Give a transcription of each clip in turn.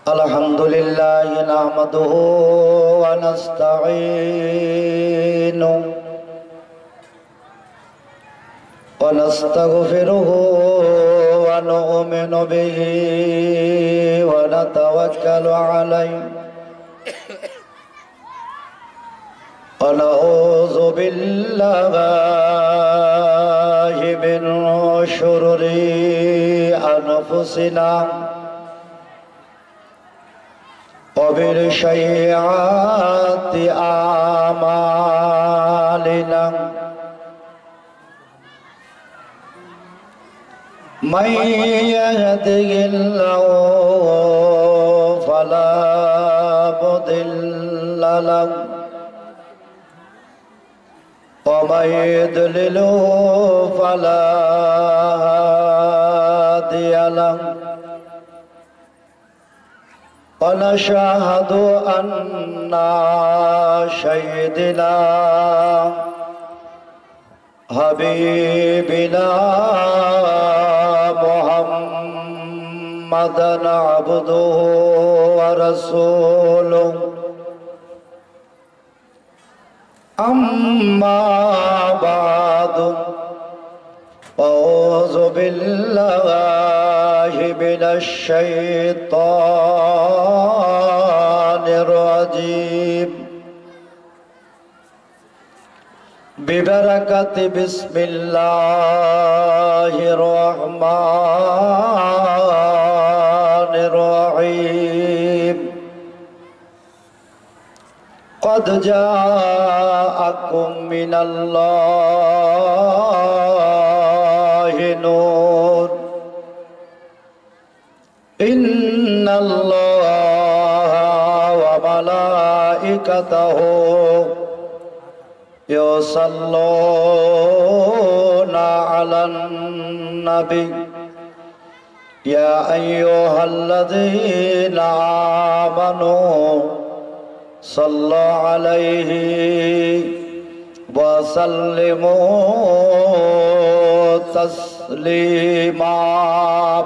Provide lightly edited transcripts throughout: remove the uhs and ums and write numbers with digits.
الحمدلله نحمده ونستعينه ونستغفره ونؤمن به ونتوكل عليه ونعوذ بالله من شرور أنفسنا ومن سيئات أعمالنا من يهده الله فلا مضل له ومن يضلل فلا هادي له ونشهد أن سيدنا حبيبنا محمدا عبده ورسوله أما بعد أعوذ بالله من الشيطان الرجيم ببركة بسم الله الرحمن الرحيم قد جاءكم من الله نور إن الله وملائكته يصلون على النبي يا أيها الذين آمنوا صلوا عليه وسلموا تسليما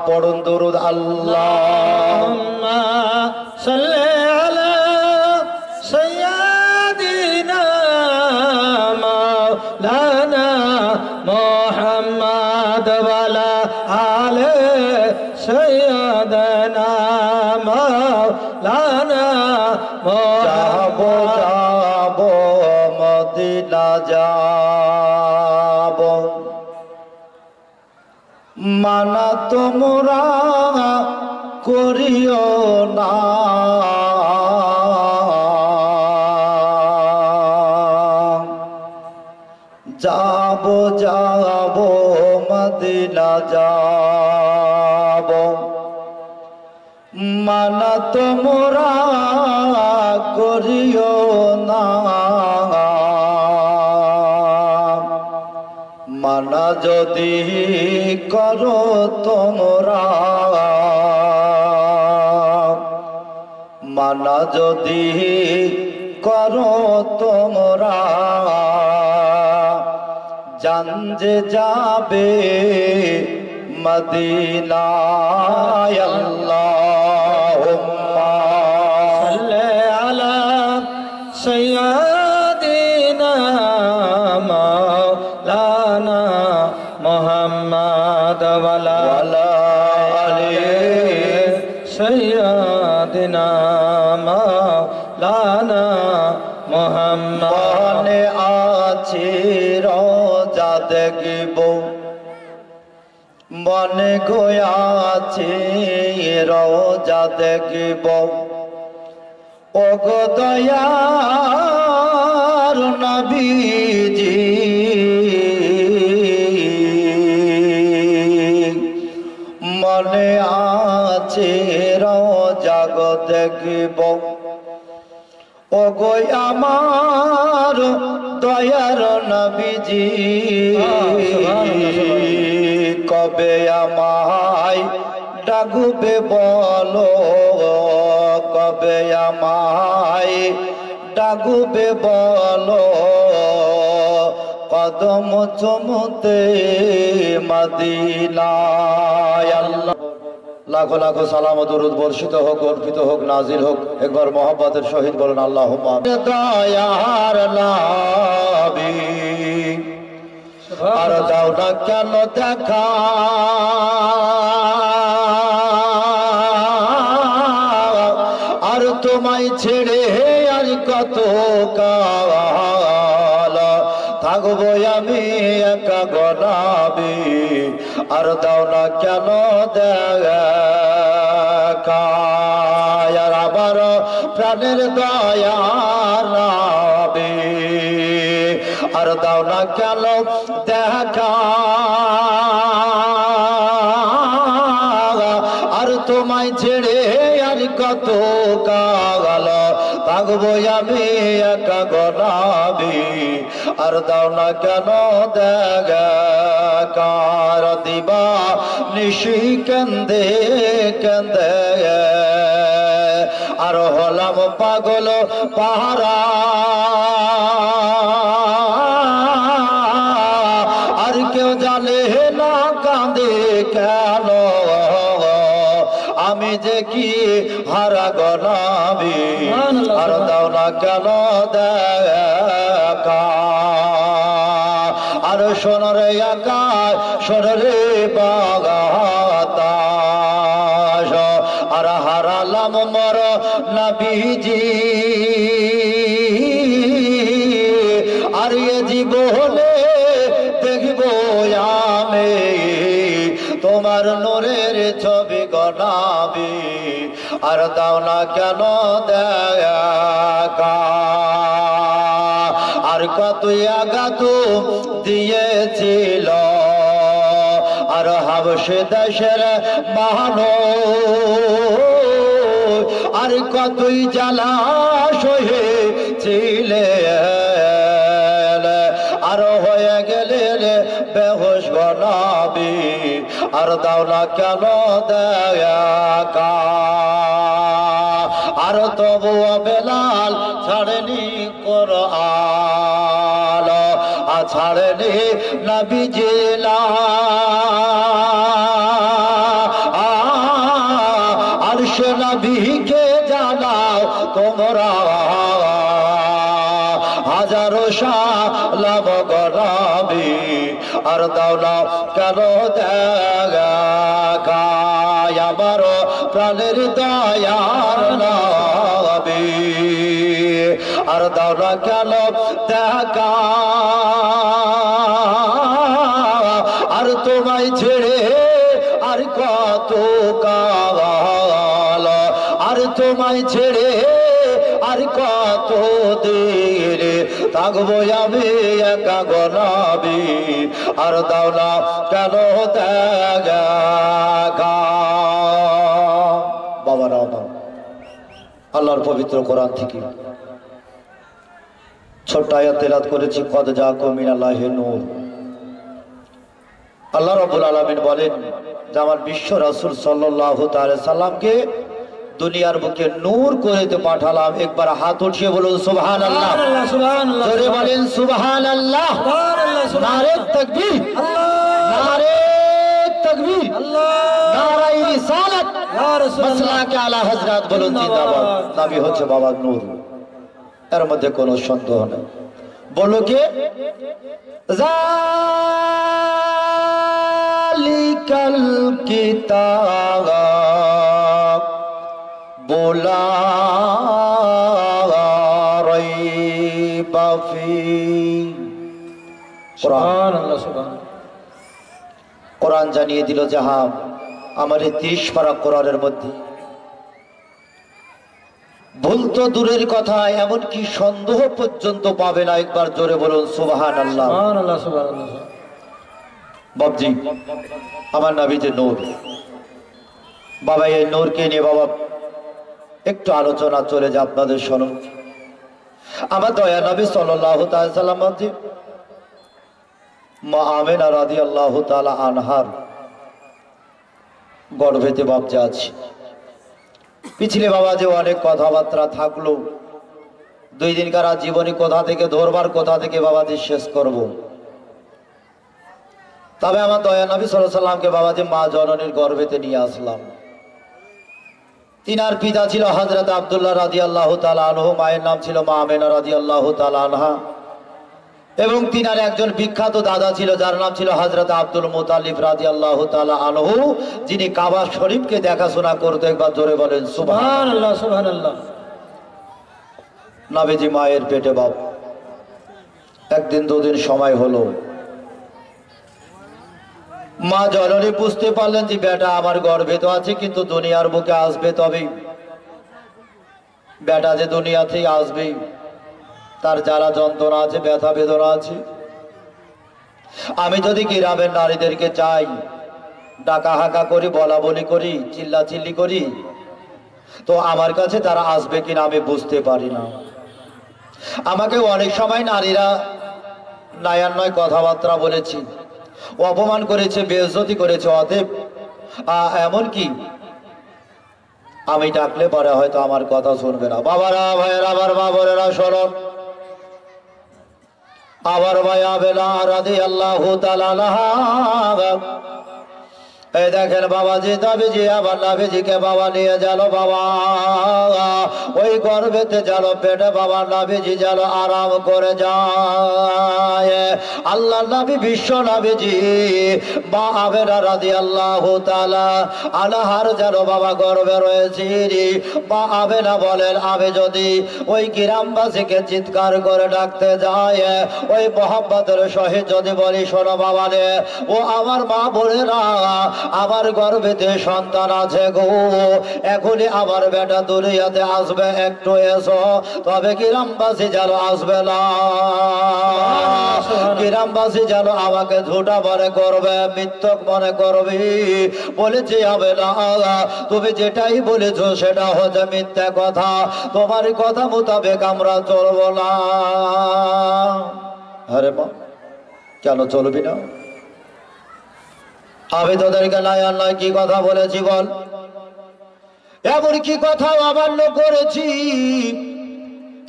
পড়ুন দুরূদ আল্লাহুম্মা সাল্লি আলা সাইয়্যিদিনা মাওলানা মুহাম্মদ ওয়া আলা আলি সাইয়্যিদিনা মাওলানা যাবো যাবো মদিনা যাবো মানা তোমরা করিও না যাবো যাবো মদিনা যাবো মানা তোমরা করিও না মানা যদি করো তোমরা মানা যদি করো তোমরা জান যে যাবে মদিনায় আল্লাহুম্মা সাল্লি আলা সাইয়্যিদিনা মাওলানা মুহাম্মদ ওয়া আলা আলি সাইয়্যিদিনা মাওলানা মুহাম্মদ মনে আছে রোজা দেখব মনে গোয়াছে রোজা দেখব ওগো দয়ার নবীজি মনে আছে রোজা গো দেখব ওগো আমার দয়ার নবীজি কবে আমায় ডাকবে বলো কবে আমায় ডাকবে বলো কদম চুমতে মদিনায়। আল্লাহ লাখো লাখো সালাম ও দরুদ বর্ষিত হোক, অর্পিত হোক, নাজিল হোক। একবার মহব্বতের সহিত বলেন আল্লাহুম্মা দয়ার নবী আর দাও না কেন দেখা, আর তোমায় ছেড়ে আর কত কাল থাকবো আমি একা গোলামি, আর দাও না কেন দেখা। আর আমার প্রাণের দয়া নবী আর দাও না কেন দেখা, আর তোমায় ছেড়ে আর কত কাল থাকবো আমি একা গোলামি, আর দাও না কেন দেখা। কার দিবা নিশি কেন্দে কেন্দে আর হলাম পাগল পাহারা, আর কেউ জানে না কাঁদে কেন, আমি যে কি হারা গোলামি, আর দাও না কেন দেখা। আর সোনরে আকাশ সোনরে বাগাতাস, আর হারালাম মর নবীজি, আর এ জীবনে দেখব আমি তোমার নূরের ছবি গোলামি, আর দাও না কেন দেখা। আর কত আঘাত দিয়েছিল আর হাবশে দেশের মানুষ, আর কতই জ্বালা সহেছিলে, আর হয়ে গেলেন বেহুশ গোলামি, আর দাও না কেন দেখা। আর তবুও বেলাল ছাড়েনি কোরআন, আর ছাড়েনি নবীজি আর সে নবীকে জানাও তোমরা হাজারো সালাম গোলামি, আর দাও না কেন দেখা। আমার প্রাণের দয়ার নবী আর দাও না কেন দেখা, আর তোমায় ছেড়ে আর কত কাল, আর তোমায় ছেড়ে আর কত দিন থাকবো আমি একা গোলামি, আর দাও না কেন দেখা। বাবারা আমার আল্লাহর পবিত্র কোরআন থেকে ছোট্ট আয়াত তেলাওয়াত করেছি, কদ জাআকুম মিনাল্লাহি নূর। আল্লাহ রাব্বুল আলামিন বলেন যে আমার বিশ্ব রাসূল সাল্লাল্লাহু তাআলা সাল্লামকে দুনিয়ার বুকে নূর করে তো পাঠালাম। একবার হাত উঠিয়ে বলুন সুবহানাল্লাহ, সুবহানাল্লাহ, জোরে বলেন সুবহানাল্লাহ, সুবহানাল্লাহ, নারে তাকবীর, নারে তাকবীর, নারায়ে রিসালাত, ইয়া রাসূলুল্লাহ, মাসলাকে আলা হযরত বলুন জিন্দাবাদ। নবী হচ্ছে বাবা নূর, এর মধ্যে কোনো সন্দেহ নেই। বলো কে জালিকাল কিতাব লা রাইবা ফীহ। সুবহানাল্লাহ, সুবহানাল্লাহ। কোরআন জানিয়ে দিল যে হ্যাঁ আমার এই 30 পারা কোরআনের মধ্যে ভুল তো দূরের কথা, এমনকি সন্দেহ পর্যন্ত পাবে না। একবার জোরে বলুন সুবহানাল্লাহ, সুবহানাল্লাহ, সুবহানাল্লাহ। বাবজি আমার নবী যে নূর, বাবা এই নূরকে নিয়ে বাবা একটু আলোচনা চলে যায় আপনাদের শুনুন। আমার দয়া নবী সাল্লাল্লাহু তাআলা সাল্লাম বাবজি মা আমিনা রাদিয়াল্লাহু তাআলা আনহার গর্ভেতে বাবজি আছে। পিছলে বাবা যে অনেক কথাবার্তা থাকলো, 2 দিনকার জীবনী কোথা থেকে ধরবার, কোথা থেকে বাবা যে শেষ করব। তবে আমার দয়া নবী সাল্লাল্লাহু আলাইহি সাল্লামকে বাবাজি মা জননীর গর্ভেতে নিয়ে আসলাম। তিনার পিতা ছিল হযরত আব্দুল্লাহ রাদিয়াল্লাহু তাআলা আনহু, মায়ের নাম ছিল মা আমেনা রাদিয়াল্লাহু তাআলা আনহা, এবং তিনার একজন বিখ্যাত দাদা ছিল যার নাম ছিল হযরত আব্দুল মুতালিব রাদিয়াল্লাহু তাআলা আনহু, যিনি কাবা শরীফকে দেখাশোনা করতে। একবার জোরে বলেন সুবহানাল্লাহ সুবহানাল্লাহ। নবীজি মায়ের পেটে বাপ একদিন দুদিন সময় হলো, মা জননী বুঝতে পারলেন যে বেটা আমার গর্ভে তো আছে কিন্তু দুনিয়ার বুকে আসবে, তবে বেটা যে দুনিয়াতেই আসবে তার যারা যন্ত্রণা আছে, ব্যথা বেদনা আছে, আমি যদি গ্রামের নারীদেরকে চাই ডাকা হাঁকা করি, বলা বলি করি, চিল্লা চিল্লি করি, তো আমার কাছে তারা আসবে কিনা আমি বুঝতে পারি না। আমাকে অনেক সময় নারীরা নায়ান নয় কথাবার্তা বলেছি, অপমান করেছে, বেইজ্জতি করেছে, অতএব এমনকি আমি ডাকলে পরে হয়তো আমার কথা শুনবে না। বাবারা ভাইয়েরা আমার মা বোনেরা শোনেন, আবার ভাই আবেলা রাদিয়াল্লাহু তাআলা আনহা, এই দেখেন বাবাজি নবীজি আবার নবীজিকে বাবা নিয়ে গেল, বাবা ওই গর্ভেতে গেল, পেটে বাবা নবীজি গেল আরাম করে যায়। আল্লাহ নবী বিশ্ব নবীজি মা আমেনা রাদিয়াল্লাহু তাআলা আনহার যেন বাবা গর্ভে রয়েছে। মা আমেনা বলেন, আমি যদি ওই গ্রামবাসীকে চিৎকার করে ডাকতে যায়, ওই মোহাম্মদের সহিত যদি বলি শোনো বাবা রে, ও আমার মা বোনেরা, আমার গর্ভেতে সন্তান আছে গো, এখনই আমার বেটা দুনিয়াতে আসবে, একটু এসো, তবে গ্রামবাসী যেন আসবে না, গ্রামবাসী যেন আমাকে ঝুটা মনে করবে, মিথ্যক মনে করবি। বলেছি হবে না, তুমি যেটাই বলেছ সেটা হচ্ছে মিথ্যা কথা, তোমার কথা মোতাবেক আমরা চলবো না। আরে মা কেন চলবি না? আমি তোদেরকে নয় নয় কি কথা বলেছি বল, এমন কি কথা অমান্য করেছি?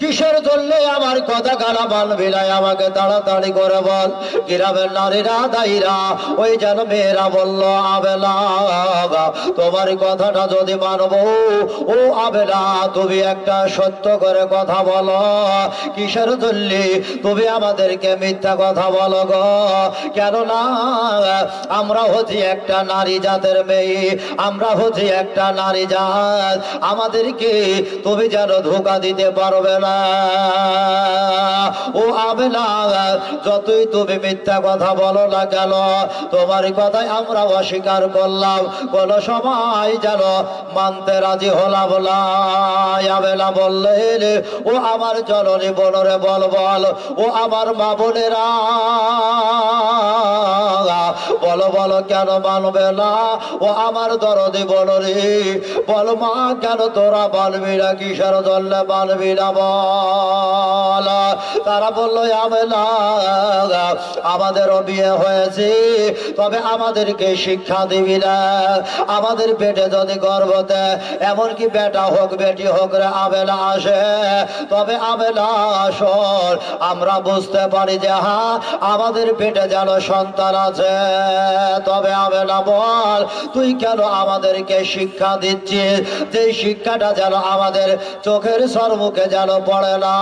কিসের জন্য আমার কথা গালা মানবি না? আমাকে তাড়াতাড়ি করে বল। গ্রামের নারীরা দায়ীরা ওই যেন মেয়েরা বলল, আবেলা তোমার কথাটা যদি মানবো, ও আবেলা তুমি একটা সত্য করে কথা বলো, কিসের জন্য তুমি আমাদেরকে মিথ্যা কথা বলো গো? কেননা আমরা হচ্ছি একটা নারী জাতের মেয়ে, আমরা হচ্ছি একটা নারী জাত, আমাদেরকে তুমি যেন ধোঁকা দিতে পারবে না। ও আবেলা যতই তুমি মিথ্যা কথা বলো না কেন, তোমার কথাই আমরা অস্বীকার করলাম, কোন সময় যেন মানতে রাজি হলাম না। আবেলা বললেন, ও আমার জননী বলরে বল বল, ও আমার মা বোনেরা বলো বলো কেন মানবে না? ও আমার দরদি বলো রে, বল মা কেন তোরা মানবি না? কিসের জন্য মানবি না বল? তারা বললো, আবেলা আমাদেরও বিয়ে হয়েছে, তবে আমাদেরকে শিক্ষা দিবি না, আমাদের পেটে যদি গর্ভতে এমনকি বেটা হোক বেটি হোক রে আবেলা আসে, তবে আবেলা শোন, আমরা বুঝতে পারি যে হ্যাঁ আমাদের পেটে যেন সন্তান আছে, তবে আবেলা বল তুই কেন আমাদেরকে শিক্ষা দিচ্ছিস, যে শিক্ষাটা যেন আমাদের চোখের সম্মুখে যেন পড়ে না,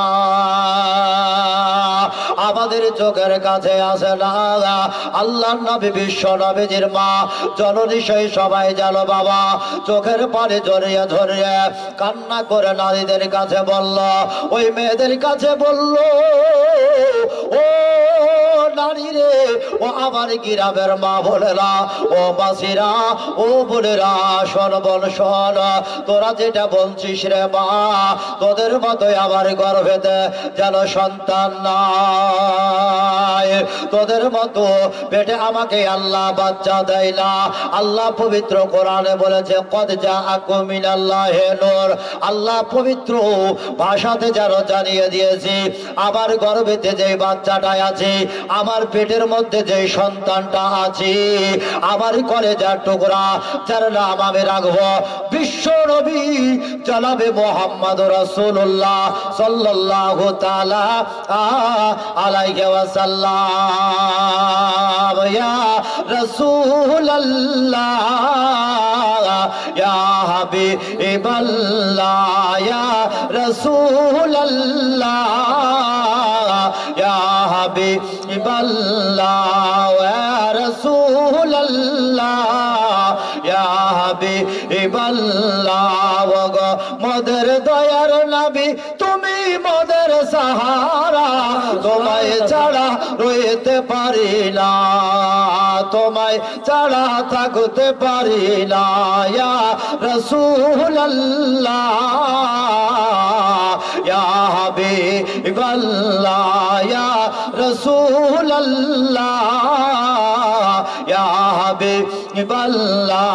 আমাদের চোখের কাছে আসে না। আল্লাহর নবী বিশ্ব নবীজির মা জননী সেই সবাই যেন বাবা চোখের পানি ঝরিয়ে ঝরিয়ে কান্না করে নারীদের কাছে বলল, ওই মেয়েদের কাছে বলল, ও নারী রে, ও আমার গ্রামের মা বোনেরা, ও মাসিরা, ও বোনেরা, শোন বল শোন, তোরা যেটা বলছিস রে মা, তোদের মতোই আমার গর্ভেতে যেন সন্তান নাই, তোদের মতো পেটে আমাকে আল্লাহ বাচ্চা দেয় না। আল্লাহ পবিত্র কোরআনে বলেছে, কদ জাআকুম মিনাল্লাহি নূর, আল্লাহ পবিত্র ভাষাতে যেন জানিয়ে দিয়েছি আমার গর্ভেতে যে বাচ্চাটা আছে, আমার পেটের মধ্যে যে সন্তানটা আছে, আমার কলেজার টুকরা, যার নাম আমি রাখবো বিশ্ব নবী জনাবে মুহাম্মদ রাসূলুল্লাহ সাল্লাল্লাহু তাআলা আলাইহি ওয়াসাল্লাম। ইয়া রাসূলুল্লাহ ইয়া হাবিবাল্লাহ ইয়া রাসূলুল্লাহ ইয়া হাবিবাল্লাহ ইয়া রাসূলুল্লাহ ইয়া হাবিবাল্লাহ গো মোদের দয়ার নবী তুমি মোদের সাহারা তোমায় ছাড়া রইতে পারি না তোমায় ছাড়া থাকতে পারি না ইয়া রাসূলুল্লাহ ইয়া হাবিবাল্লাহ ইয়া রাসূলুল্লাহ ইয়া হাবিবাল্লাহ।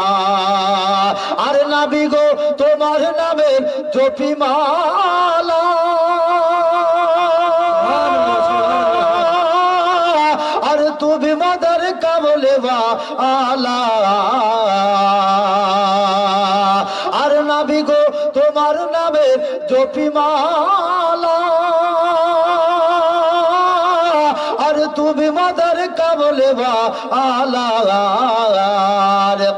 আর নবী গো তোমার নামে জপি মালা আর তুমি মদর কাবলে আলা আর নবী গো তোমার নামে জপি মালা আর তুমি মদর কাবলে আলা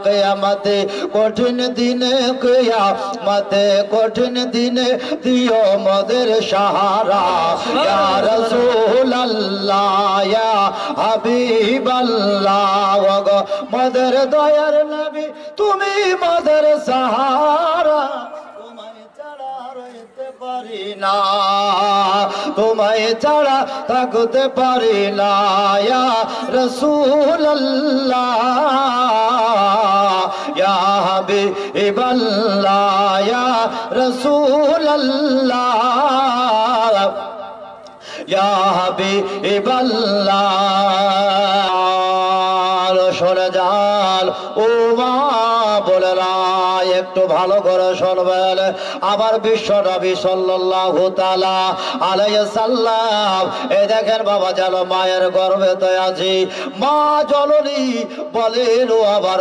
কিয়ামতে কঠিন দিনে কিয়ামতে কঠিন দিনে দিও মদের সাহারা ইয়া রাসূলুল্লাহ ইয়া হাবিবাল্লাহ গো মদের দয়ার নবী তুমি মদের সাহারা তোমায় ছাড়া রইতে পারি না তোমায় ছাড়া থাকতে পারি না ইয়া রাসূলুল্লাহ ইয়া হাবিবাল্লাহ ইয়া রাসূলুল্লাহ ইয়া হাবিবাল্লাহ। সরে যান ও মা বলে না একটু ভালো করে শুনবেন আমার বিশ্ব নবী সাল্লাল্লাহু তাআলা আলাইহি সাল্লাম এই দেখেন বাবা জানো মায়ের গর্ভে তো আছি মা জননী বলেন ও আবার